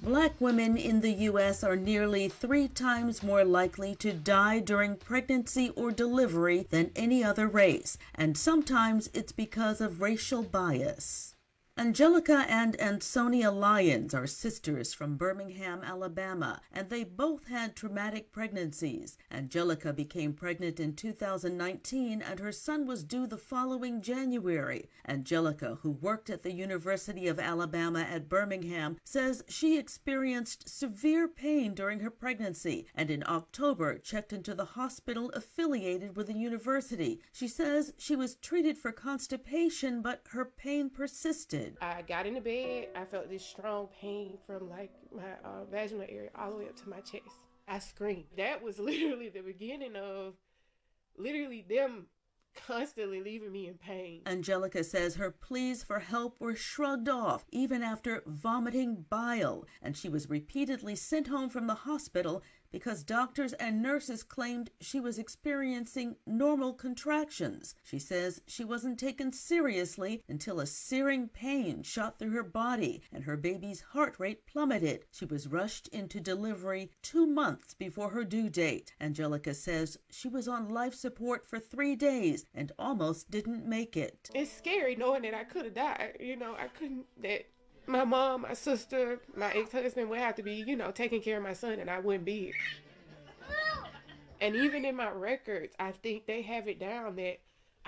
Black women in the U.S. are nearly 3 times more likely to die during pregnancy or delivery than any other race, and sometimes it's because of racial bias. Angelica and Ansonia Lyons are sisters from Birmingham, Alabama, and they both had traumatic pregnancies. Angelica became pregnant in 2019, and her son was due the following January. Angelica, who worked at the University of Alabama at Birmingham, says she experienced severe pain during her pregnancy, and in October checked into the hospital affiliated with the university. She says she was treated for constipation, but her pain persisted. I got into bed. I felt this strong pain from like my vaginal area all the way up to my chest. I screamed. That was literally the beginning of literally them constantly leaving me in pain. Angelica says her pleas for help were shrugged off even after vomiting bile, and she was repeatedly sent home from the hospital because doctors and nurses claimed she was experiencing normal contractions. She says she wasn't taken seriously until a searing pain shot through her body and her baby's heart rate plummeted. She was rushed into delivery 2 months before her due date. Angelica says she was on life support for 3 days and almost didn't make it. It's scary knowing that I could have died. I couldn't, that my mom, my sister, my ex-husband would have to be, taking care of my son, and I wouldn't be here. And even in my records, I think they have it down that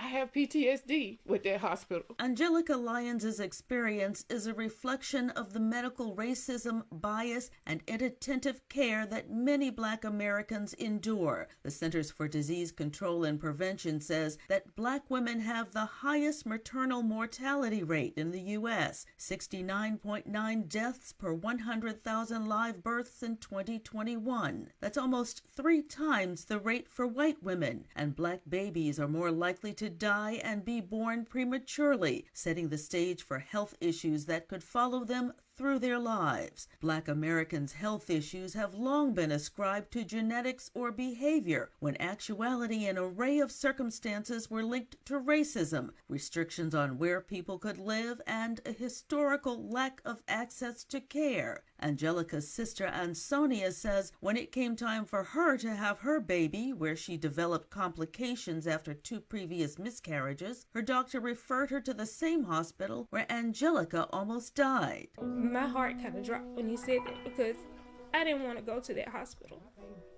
I have PTSD with that hospital. Angelica Lyons' experience is a reflection of the medical racism, bias, and inattentive care that many Black Americans endure. The Centers for Disease Control and Prevention says that Black women have the highest maternal mortality rate in the U.S., 69.9 deaths per 100,000 live births in 2021. That's almost 3 times the rate for white women, and Black babies are more likely to die and be born prematurely, setting the stage for health issues that could follow them through their lives. Black Americans' health issues have long been ascribed to genetics or behavior, when actuality an array of circumstances were linked to racism, restrictions on where people could live, and a historical lack of access to care. Angelica's sister Ansonia says when it came time for her to have her baby, where she developed complications after 2 previous miscarriages, her doctor referred her to the same hospital where Angelica almost died. My heart kind of dropped when he said that because I didn't want to go to that hospital.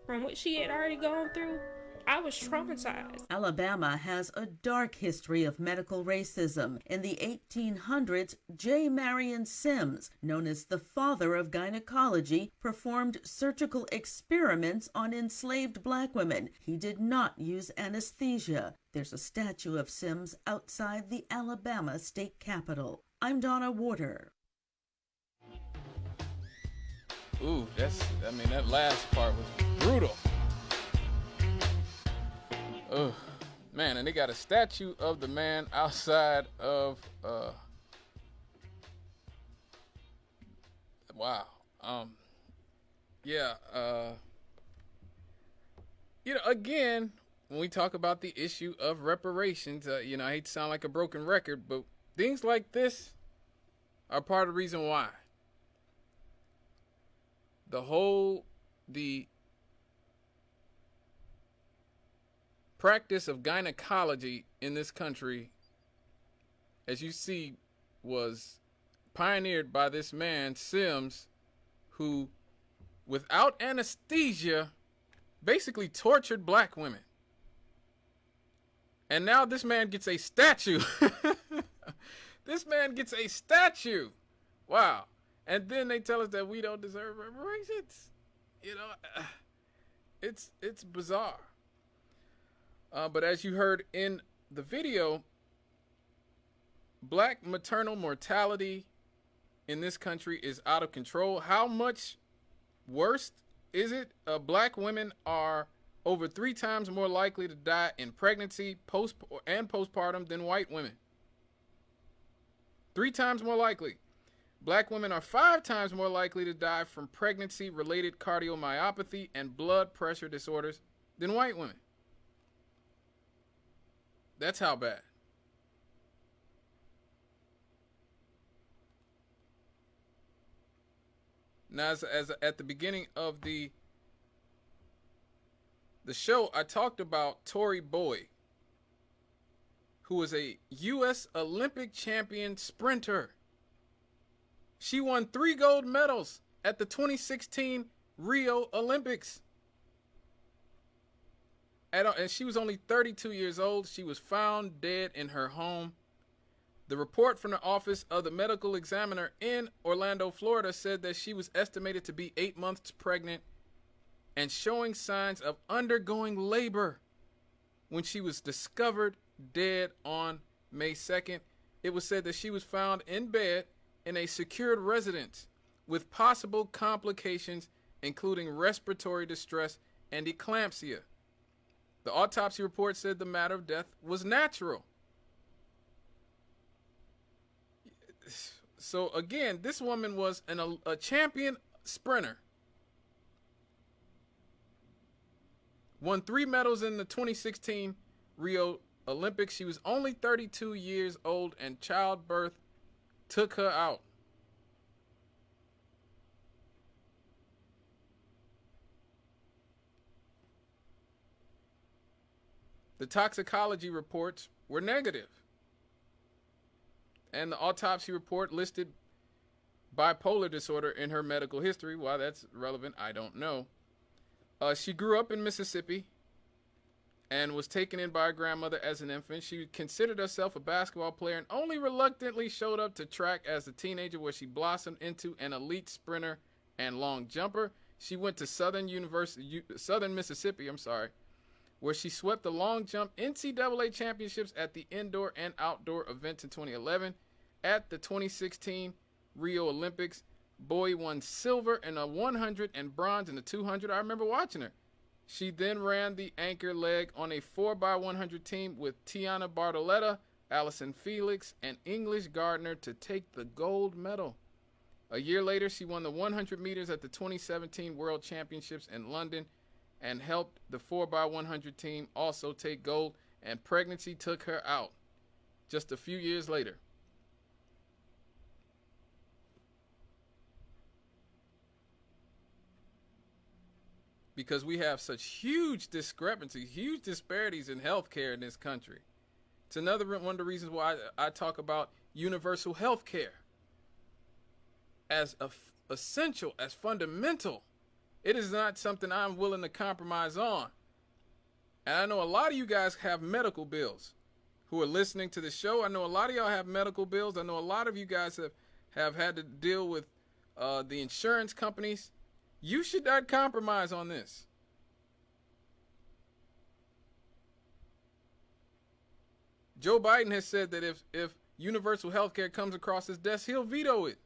From what she had already gone through, I was traumatized. Alabama has a dark history of medical racism. In the 1800s, J. Marion Sims, known as the father of gynecology, performed surgical experiments on enslaved Black women. He did not use anesthesia. There's a statue of Sims outside the Alabama state capitol. I'm Donna Warder. Ooh, that last part was brutal. Oh, man, and they got a statue of the man outside of, wow. Again, when we talk about the issue of reparations, I hate to sound like a broken record, but things like this are part of the reason why. The practice of gynecology in this country, as you see, was pioneered by this man, Sims, who, without anesthesia, basically tortured Black women. And now this man gets a statue. This man gets a statue. Wow. And then they tell us that we don't deserve reparations. It's bizarre. But as you heard in the video, Black maternal mortality in this country is out of control. How much worse is it? Black women are over 3 times more likely to die in pregnancy and postpartum than white women. 3 times more likely. Black women are 5 times more likely to die from pregnancy-related cardiomyopathy and blood pressure disorders than white women. That's how bad. Now, as at the beginning of the show, I talked about Tori Bowie, who was a U.S. Olympic champion sprinter. She won 3 gold medals at the 2016 Rio Olympics. And she was only 32 years old. She was found dead in her home. The report from the Office of the Medical Examiner in Orlando, Florida, said that she was estimated to be 8 months pregnant and showing signs of undergoing labor when she was discovered dead on May 2nd. It was said that she was found in bed in a secured residence with possible complications, including respiratory distress and eclampsia. The autopsy report said the matter of death was natural. So again, this woman was a champion sprinter. Won 3 medals in the 2016 Rio Olympics. She was only 32 years old, and childbirth took her out. The toxicology reports were negative, and the autopsy report listed bipolar disorder in her medical history. Why that's relevant, I don't know. She grew up in Mississippi and was taken in by her grandmother as an infant. She considered herself a basketball player and only reluctantly showed up to track as a teenager, where she blossomed into an elite sprinter and long jumper. She went to Southern Mississippi, where she swept the long jump NCAA championships at the indoor and outdoor events in 2011. At the 2016 Rio Olympics, Bowie won silver in the 100 and bronze in the 200. I remember watching her. She then ran the anchor leg on a 4x100 team with Tiana Bartoletta, Allison Felix, and English Gardner to take the gold medal. A year later, she won the 100 meters at the 2017 World Championships in London and helped the 4x100 team also take gold, and pregnancy took her out just a few years later. Because we have such huge discrepancies, huge disparities in healthcare in this country. It's another one of the reasons why I talk about universal healthcare as essential, as fundamental. It is not something I'm willing to compromise on. And I know a lot of you guys have medical bills who are listening to the show. I know a lot of y'all have medical bills. I know a lot of you guys have had to deal with the insurance companies. You should not compromise on this. Joe Biden has said that if universal health care comes across his desk, he'll veto it.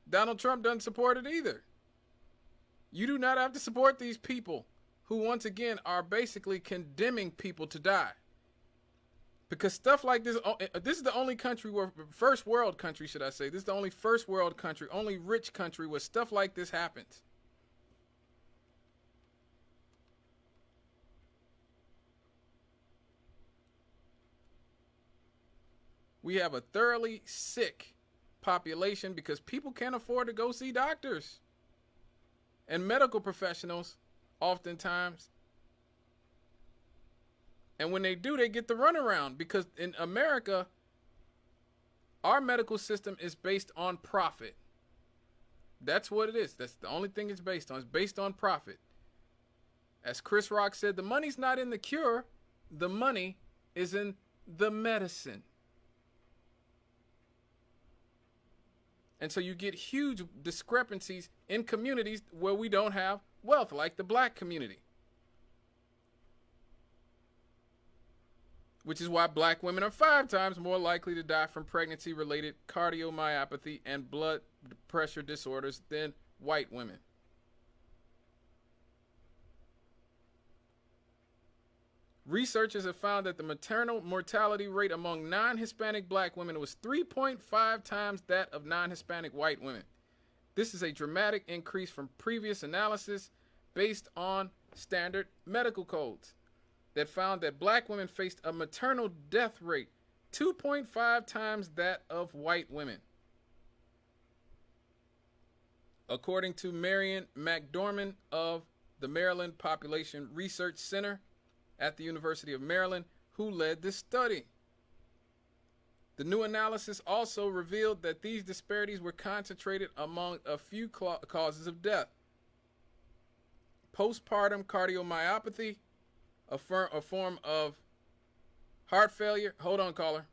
Donald Trump doesn't support it either. You do not have to support these people who, once again, are basically condemning people to die. Because stuff like this is the only country where, first world country, should I say, this is the only first world country, only rich country where stuff like this happens. We have a thoroughly sick population because people can't afford to go see doctors. And medical professionals, oftentimes, and when they do, they get the runaround, because in America, our medical system is based on profit. That's what it is. That's the only thing it's based on. It's based on profit. As Chris Rock said, the money's not in the cure. The money is in the medicine. And so you get huge discrepancies in communities where we don't have wealth, like the black community. Which is why black women are 5 times more likely to die from pregnancy-related cardiomyopathy and blood pressure disorders than white women. Researchers have found that the maternal mortality rate among non-Hispanic black women was 3.5 times that of non-Hispanic white women. This is a dramatic increase from previous analysis based on standard medical codes that found that black women faced a maternal death rate 2.5 times that of white women. according to Marion McDormand of the Maryland Population Research Center at the University of Maryland, who led this study. The new analysis also revealed that these disparities were concentrated among a few causes of death: postpartum cardiomyopathy, a form of heart failure, hold on caller,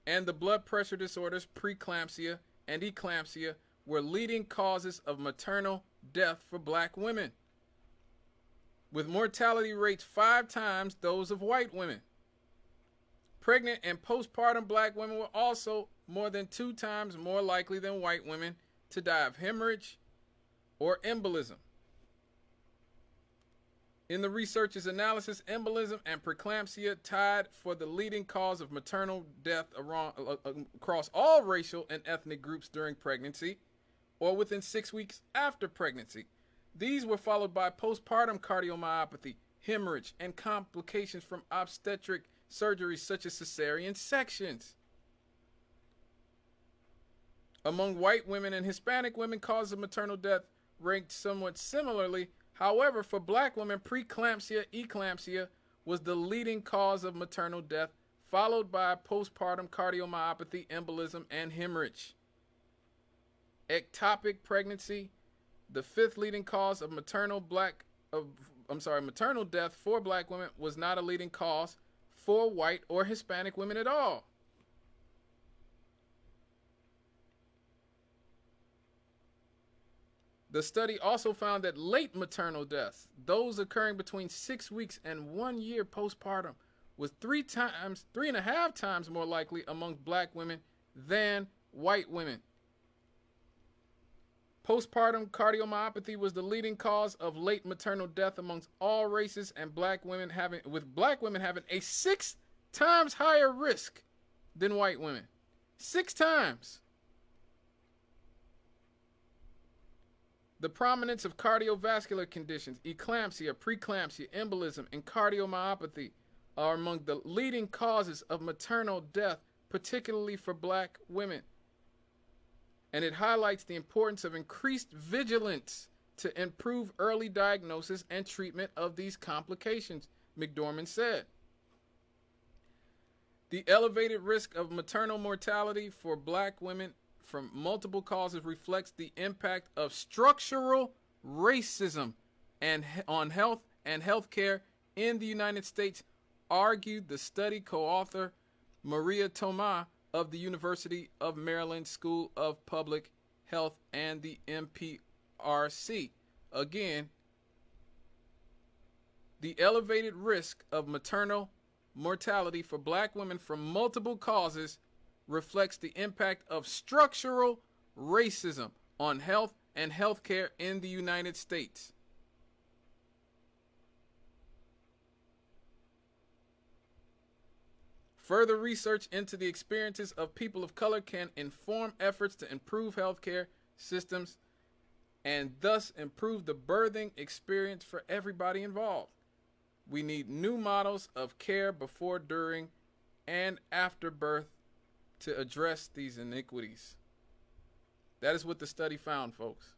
and the blood pressure disorders preeclampsia and eclampsia were leading causes of maternal death for black women, with mortality rates 5 times those of white women. Pregnant and postpartum black women were also more than 2 times more likely than white women to die of hemorrhage or embolism. In the researchers' analysis, embolism and preeclampsia tied for the leading cause of maternal death across all racial and ethnic groups during pregnancy or within 6 weeks after pregnancy. These were followed by postpartum cardiomyopathy, hemorrhage, and complications from obstetric surgeries such as cesarean sections. Among white women and Hispanic women, causes of maternal death ranked somewhat similarly. However, for black women, preeclampsia, eclampsia was the leading cause of maternal death, followed by postpartum cardiomyopathy, embolism, and hemorrhage. Ectopic pregnancy, the 5th leading cause of maternal death for black women, was not a leading cause for white or Hispanic women at all. The study also found that late maternal deaths, those occurring between 6 weeks and 1 year postpartum, was 3.5 times more likely among black women than white women. Postpartum cardiomyopathy was the leading cause of late maternal death amongst all races, and black women having a 6 times higher risk than white women. 6 times. The prominence of cardiovascular conditions, eclampsia, preeclampsia, embolism, and cardiomyopathy are among the leading causes of maternal death, particularly for black women. And it highlights the importance of increased vigilance to improve early diagnosis and treatment of these complications, McDormand said. The elevated risk of maternal mortality for black women from multiple causes reflects the impact of structural racism on health and healthcare in the United States, argued the study co-author Maria Tomà of the University of Maryland School of Public Health and the MPRC. Again, the elevated risk of maternal mortality for black women from multiple causes reflects the impact of structural racism on health and healthcare in the United States. Further research into the experiences of people of color can inform efforts to improve healthcare systems and thus improve the birthing experience for everybody involved. We need new models of care before, during, and after birth to address these inequities. That is what the study found, folks.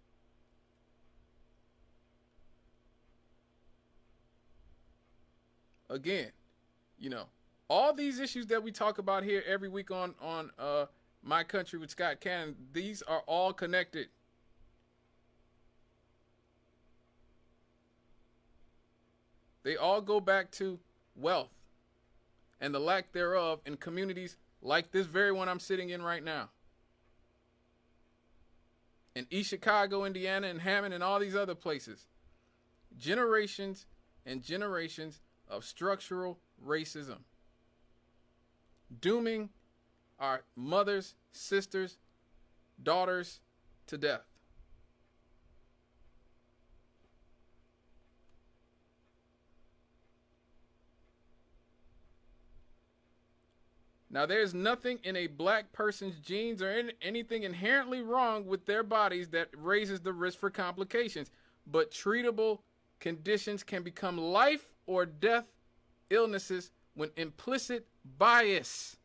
Again, all these issues that we talk about here every week on My Country with Scott Cannon, these are all connected. They all go back to wealth and the lack thereof in communities like this very one I'm sitting in right now. In East Chicago, Indiana, and Hammond, and all these other places. Generations and generations of structural racism, dooming our mothers, sisters, daughters to death. Now, there's nothing in a black person's genes or anything inherently wrong with their bodies that raises the risk for complications, but treatable conditions can become life or death illnesses when implicit bias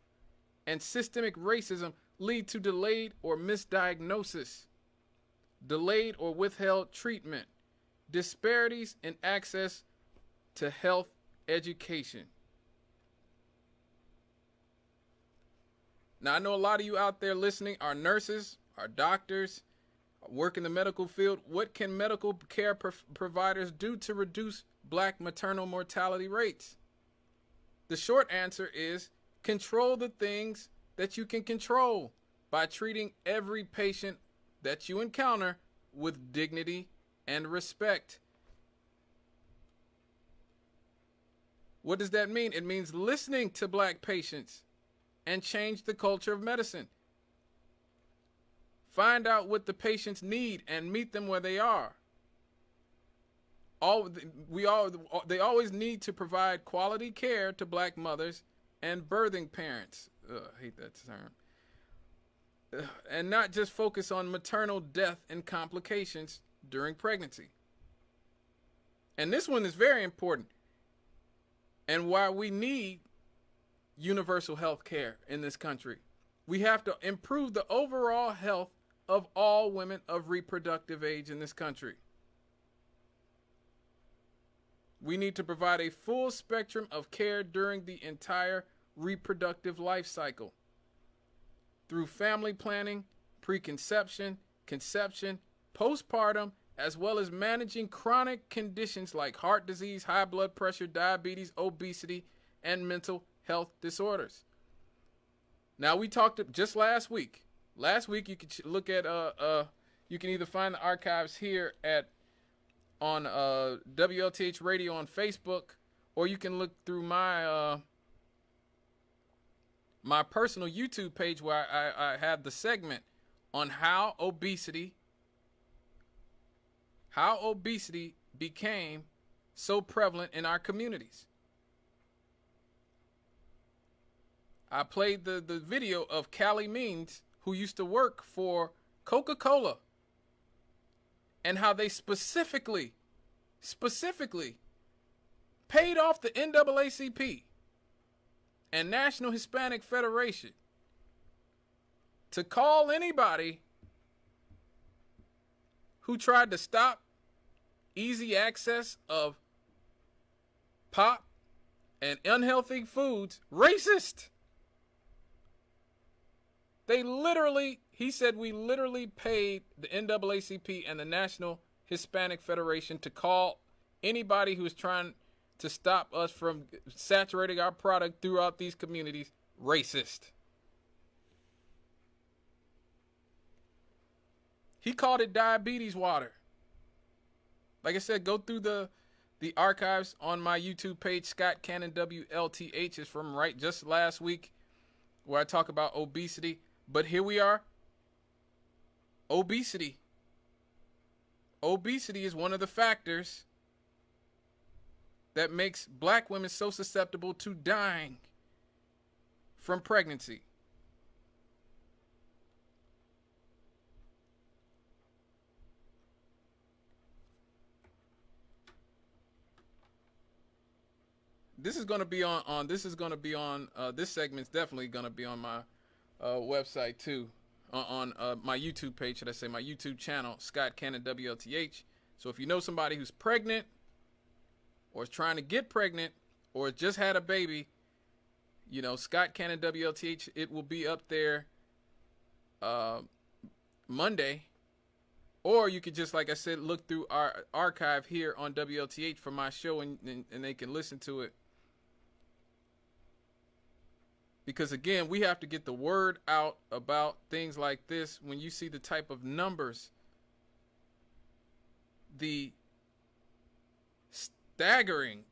and systemic racism lead to delayed or misdiagnosis. delayed or withheld treatment, disparities in access to health education. Now, I know a lot of you out there listening are nurses, are doctors, work in the medical field. What can medical care providers do to reduce black maternal mortality rates? The short answer is control the things that you can control by treating every patient that you encounter with dignity and respect. What does that mean? It means listening to black patients and change the culture of medicine. Find out what the patients need and meet them where they are. They always need to provide quality care to black mothers and birthing parents. I hate that term. And not just focus on maternal death and complications during pregnancy. And this one is very important, and why we need universal health care in this country. We have to improve the overall health of all women of reproductive age in this country. We need to provide a full spectrum of care during the entire reproductive life cycle through family planning, preconception, conception, postpartum, as well as managing chronic conditions like heart disease, high blood pressure, diabetes, obesity, and mental health disorders. Now, we talked just last week. Last week, you could look at you can either find the archives here on WLTH Radio on Facebook, or you can look through my my personal YouTube page where I had the segment on how obesity became so prevalent in our communities. I played the video of Callie Means, who used to work for Coca-Cola, and how they specifically paid off the NAACP and National Hispanic Federation to call anybody who tried to stop easy access of pop and unhealthy foods racist. He said we literally paid the NAACP and the National Hispanic Federation to call anybody who's trying to stop us from saturating our product throughout these communities racist. He called it diabetes water. Like I said, go through the archives on my YouTube page, Scott Cannon WLTH. Is from just last week, where I talk about obesity. But here we are. Obesity. Obesity is one of the factors that makes black women so susceptible to dying from pregnancy. This is going to be on this segment's definitely going to be on my website too, on my YouTube page, should I say, my YouTube channel, Scott Cannon WLTH. So if you know somebody who's pregnant, or is trying to get pregnant, or just had a baby, Scott Cannon WLTH, it will be up there Monday. Or you could just, like I said, look through our archive here on WLTH for my show, and they can listen to it. Because, again, we have to get the word out about things like this. When you see the type of numbers, the staggering,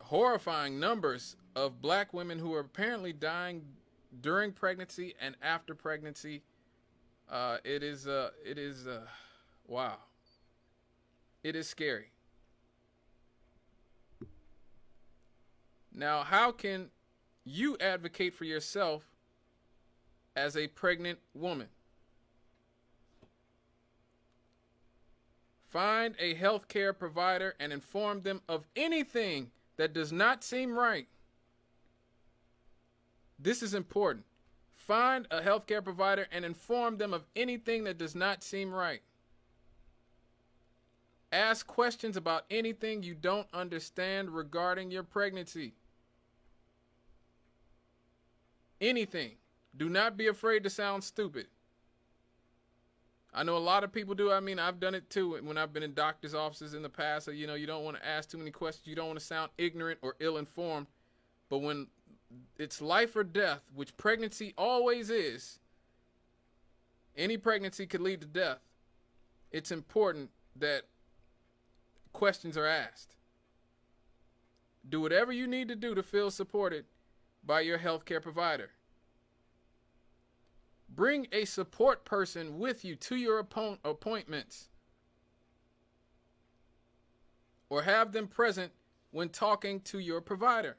horrifying numbers of black women who are apparently dying during pregnancy and after pregnancy, it is wow. It is scary. Now, how can you advocate for yourself as a pregnant woman? Find a healthcare provider and inform them of anything that does not seem right. This is important. Find a healthcare provider and inform them of anything that does not seem right. Ask questions about anything you don't understand regarding your pregnancy. Anything. Do not be afraid to sound stupid. I know a lot of people do. I mean, I've done it too when I've been in doctor's offices in the past. So, you know, you don't want to ask too many questions. You don't want to sound ignorant or ill-informed. But when it's life or death, which pregnancy always is, any pregnancy could lead to death. It's important that questions are asked. Do whatever you need to do to feel supported by your healthcare provider. Bring a support person with you to your appointments, or have them present when talking to your provider.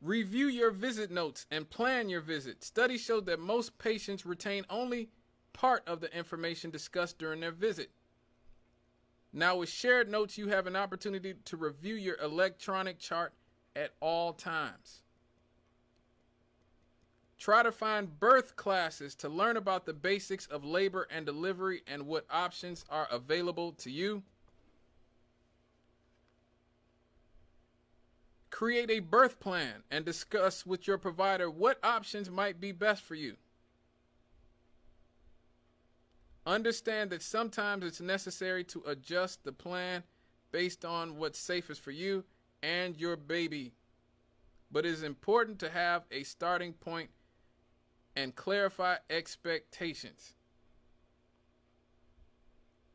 Review your visit notes and plan your visit. Studies show that most patients retain only part of the information discussed during their visit. Now, with shared notes, you have an opportunity to review your electronic chart at all times. Try to find birth classes to learn about the basics of labor and delivery and what options are available to you. Create a birth plan and discuss with your provider what options might be best for you. Understand that sometimes it's necessary to adjust the plan based on what's safest for you and your baby. But it is important to have a starting point and clarify expectations.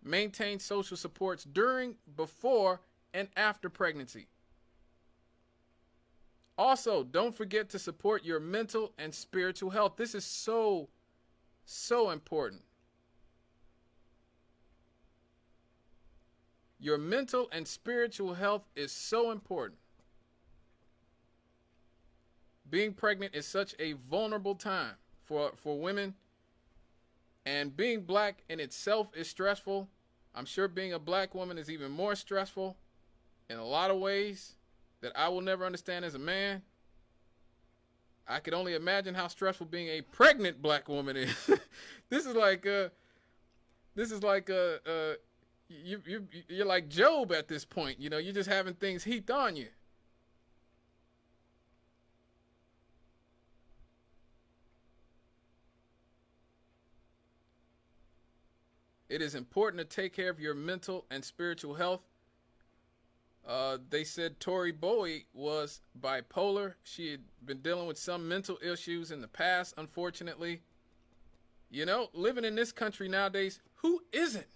Maintain social supports during, before, and after pregnancy. Also, don't forget to support your mental and spiritual health. This is so important. Your mental and spiritual health is so important. Being pregnant is such a vulnerable time for women, and being black in itself is stressful. I'm sure being a black woman is even more stressful in a lot of ways that I will never understand as a man. I could only imagine how stressful being a pregnant black woman is. This is like you're like Job at this point. You know, you're just having things heaped on you. It is important to take care of your mental and spiritual health. They said Tori Bowie was bipolar. She had been dealing with some mental issues in the past, unfortunately. You know, living in this country nowadays, who isn't?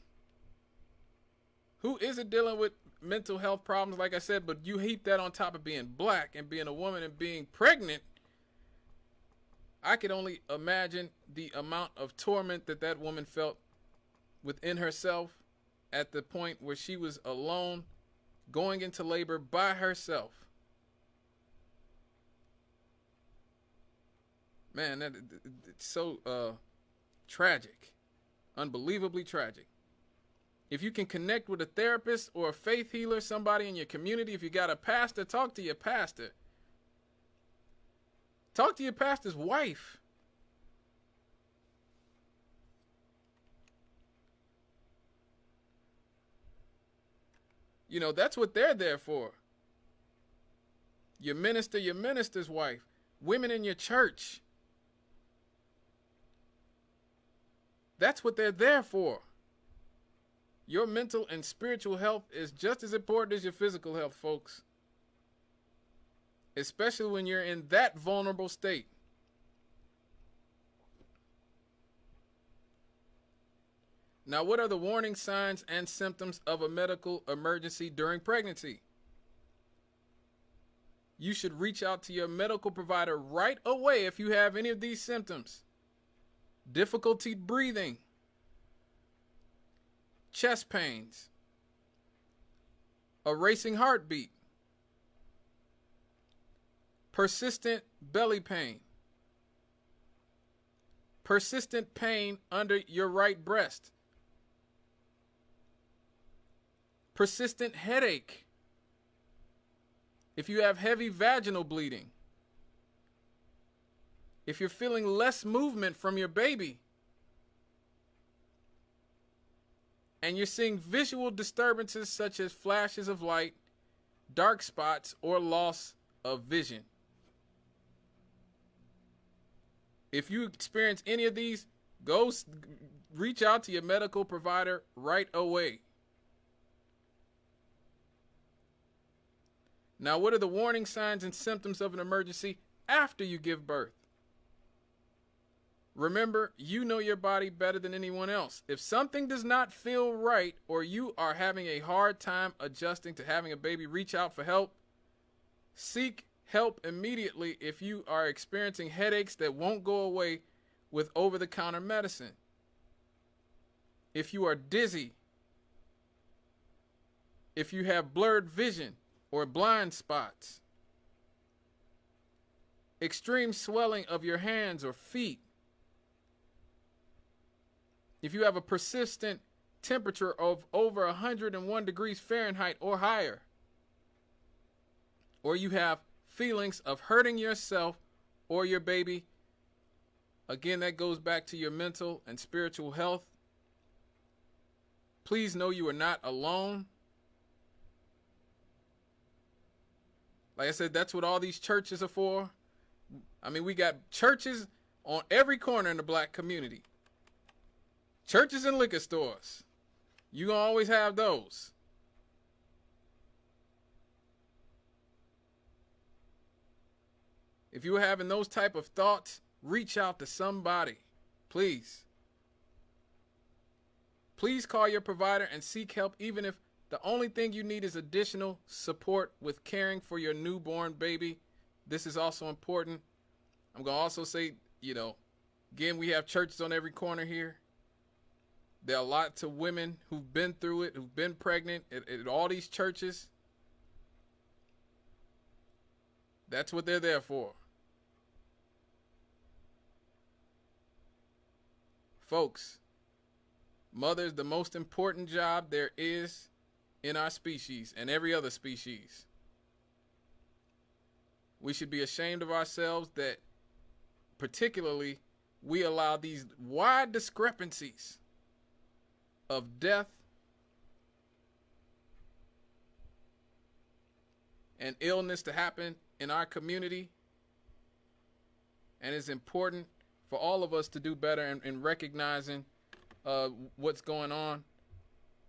Who isn't dealing with mental health problems, like I said, but you heap that on top of being black and being a woman and being pregnant. I could only imagine the amount of torment that woman felt within herself at the point where she was alone, going into labor by herself. Man, it's so tragic, unbelievably tragic. If you can connect with a therapist or a faith healer, somebody in your community, if you got a pastor, talk to your pastor. Talk to your pastor's wife. You know, that's what they're there for. Your minister, your minister's wife, women in your church. That's what they're there for. Your mental and spiritual health is just as important as your physical health, folks. Especially when you're in that vulnerable state. Now, what are the warning signs and symptoms of a medical emergency during pregnancy? You should reach out to your medical provider right away if you have any of these symptoms. Difficulty breathing, chest pains, a racing heartbeat, persistent belly pain, persistent pain under your right breast, persistent headache, if you have heavy vaginal bleeding, if you're feeling less movement from your baby, and you're seeing visual disturbances such as flashes of light, dark spots, or loss of vision. If you experience any of these, go reach out to your medical provider right away. Now, what are the warning signs and symptoms of an emergency after you give birth? Remember, you know your body better than anyone else. If something does not feel right or you are having a hard time adjusting to having a baby, reach out for help. Seek help immediately if you are experiencing headaches that won't go away with over-the-counter medicine. If you are dizzy, if you have blurred vision or blind spots, extreme swelling of your hands or feet, if you have a persistent temperature of over 101 degrees Fahrenheit or higher, or you have feelings of hurting yourself or your baby, again, that goes back to your mental and spiritual health. Please know you are not alone. Like I said, that's what all these churches are for. I mean, we got churches on every corner in the black community. Churches and liquor stores. You gonna always have those. If you're having those type of thoughts, reach out to somebody, please. Please call your provider and seek help, even if the only thing you need is additional support with caring for your newborn baby. This is also important. I'm going to also say, again, we have churches on every corner here. There are lots of women who've been through it, who've been pregnant at all these churches. That's what they're there for. Folks, mother is the most important job there is in our species and every other species. We should be ashamed of ourselves that particularly we allow these wide discrepancies of death and illness to happen in our community. And it's important for all of us to do better in recognizing what's going on.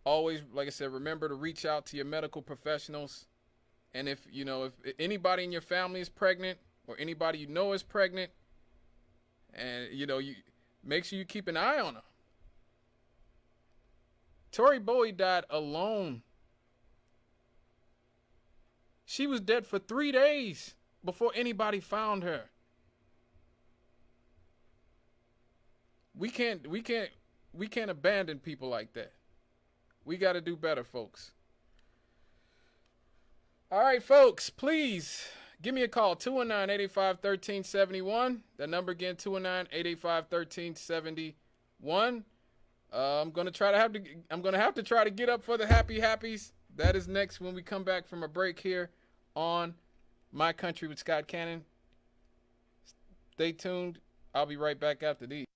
Always, like I said, remember to reach out to your medical professionals. And if anybody in your family is pregnant or anybody you know is pregnant, and you make sure you keep an eye on them. Tori Bowie died alone. She was dead for 3 days before anybody found her. We can't abandon people like that. We got to do better, folks. All right, folks, please give me a call, 219-885-1371. That number again, 219-885-1371. I'm gonna have to try to get up for the Happy Happies. That is next when we come back from a break here on My Country with Scott Cannon. Stay tuned. I'll be right back after these.